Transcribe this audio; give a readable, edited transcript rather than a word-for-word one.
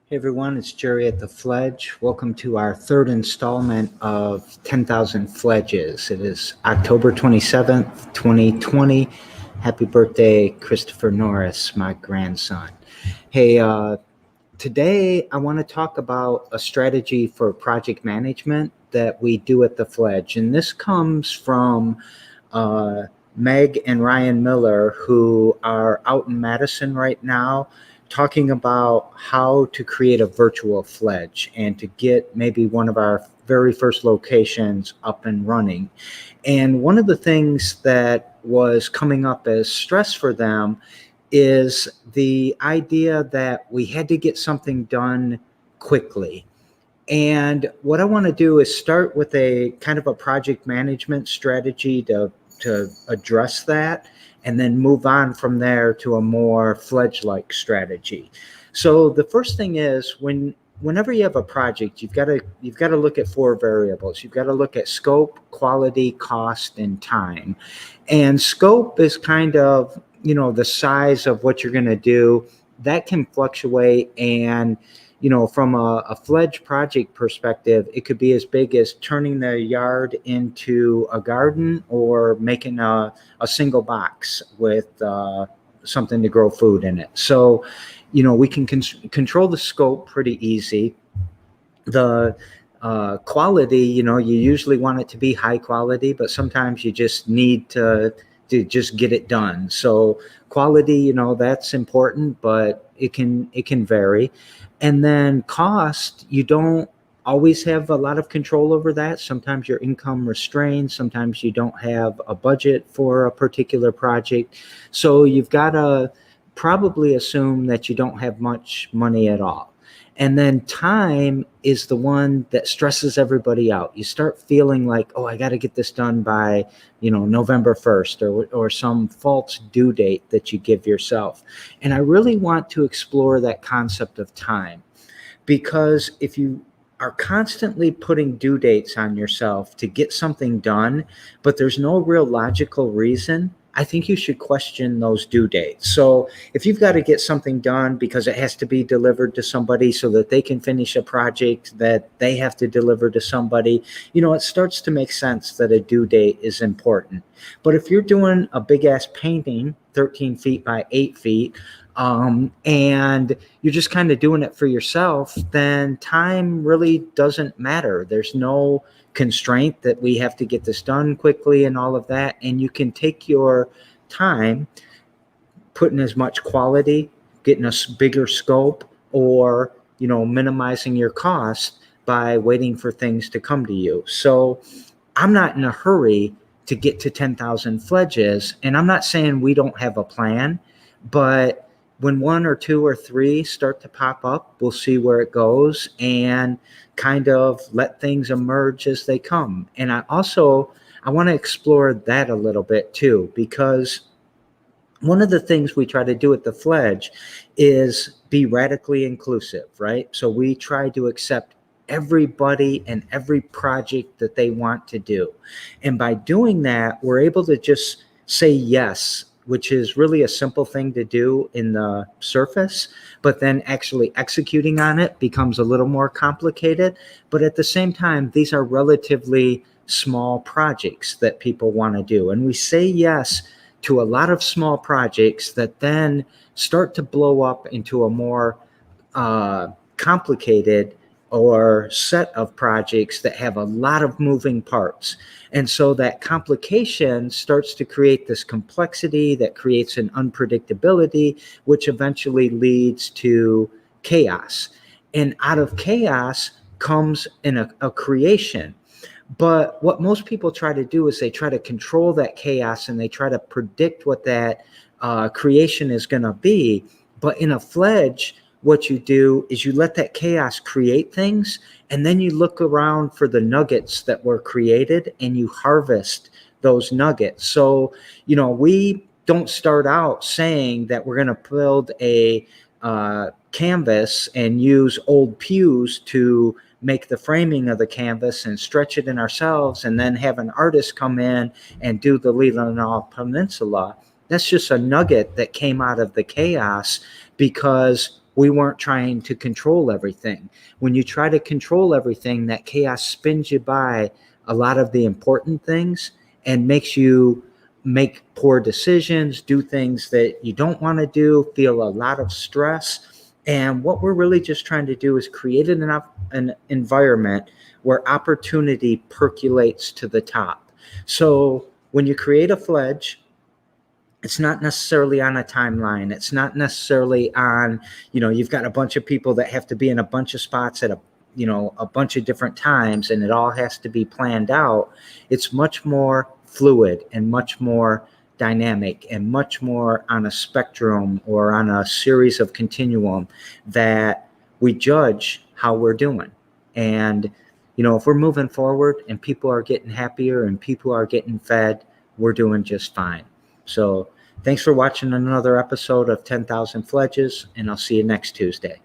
Hey everyone, it's Jerry at the Fledge. Welcome to our third installment of 10,000 Fledges. It is October 27th, 2020. Happy birthday, Christopher Norris, my grandson. Hey, today I want to talk about a strategy for project management that we do at the Fledge. And this comes from Meg and Ryan Miller, who are out in Madison right now, talking about how to create a virtual Fledge and to get maybe one of our very first locations up and running. And one of the things that was coming up as stress for them is the idea that we had to get something done quickly. And what I want to do is start with a kind of a project management strategy to address that, and then move on from there to a more Fledge-like strategy. So the first thing is whenever you have a project, you've got to look at four variables. You've got to look at scope, quality, cost, and time. And scope is kind of, the size of what you're going to do. That can fluctuate, and from a Fledge project perspective, it could be as big as turning the yard into a garden or making a single box with something to grow food in it. So, we can control the scope pretty easy. The quality, you usually want it to be high quality, but sometimes you just need to just get it done. So quality, that's important, but it can vary. And then cost, you don't always have a lot of control over that. Sometimes your income restrained, sometimes you don't have a budget for a particular project. So you've got to probably assume that you don't have much money at all. And then time is the one that stresses everybody out. You start feeling like, oh, I got to get this done by, November 1st or some false due date that you give yourself. And I really want to explore that concept of time, because if you are constantly putting due dates on yourself to get something done, but there's no real logical reason, I think you should question those due dates. So if you've got to get something done because it has to be delivered to somebody so that they can finish a project that they have to deliver to somebody, it starts to make sense that a due date is important. But if you're doing a big ass painting, 13 feet by 8 feet, and you're just kind of doing it for yourself, then time really doesn't matter. There's no constraint that we have to get this done quickly and all of that. And you can take your time, putting as much quality, getting a bigger scope, or, minimizing your cost by waiting for things to come to you. So I'm not in a hurry to get to 10,000 Fledges. And I'm not saying we don't have a plan, but when one or two or three start to pop up, we'll see where it goes and kind of let things emerge as they come. And I want to explore that a little bit too, because one of the things we try to do at the Fledge is be radically inclusive, right? So we try to accept everybody and every project that they want to do. And by doing that, we're able to just say yes, which is really a simple thing to do in the surface, but then actually executing on it becomes a little more complicated. But at the same time, these are relatively small projects that people want to do. And we say yes to a lot of small projects that then start to blow up into a more complicated or set of projects that have a lot of moving parts. And so that complication starts to create this complexity that creates an unpredictability, which eventually leads to chaos. And out of chaos comes a creation. But what most people try to do is they try to control that chaos and they try to predict what that creation is going to be. But in a Fledge, what you do is you let that chaos create things, and then you look around for the nuggets that were created and you harvest those nuggets. So, we don't start out saying that we're going to build a canvas and use old pews to make the framing of the canvas and stretch it in ourselves and then have an artist come in and do the Leelanau Peninsula. That's just a nugget that came out of the chaos because we weren't trying to control everything. When you try to control everything, that chaos spins you by a lot of the important things and makes you make poor decisions, do things that you don't want to do, feel a lot of stress. And what we're really just trying to do is create an environment where opportunity percolates to the top. So when you create a Fledge, it's not necessarily on a timeline. It's not necessarily on, you've got a bunch of people that have to be in a bunch of spots at a bunch of different times, and it all has to be planned out. It's much more fluid and much more dynamic and much more on a spectrum or on a series of continuum that we judge how we're doing. And, if we're moving forward and people are getting happier and people are getting fed, we're doing just fine. So thanks for watching another episode of 10,000 Fledges, and I'll see you next Tuesday.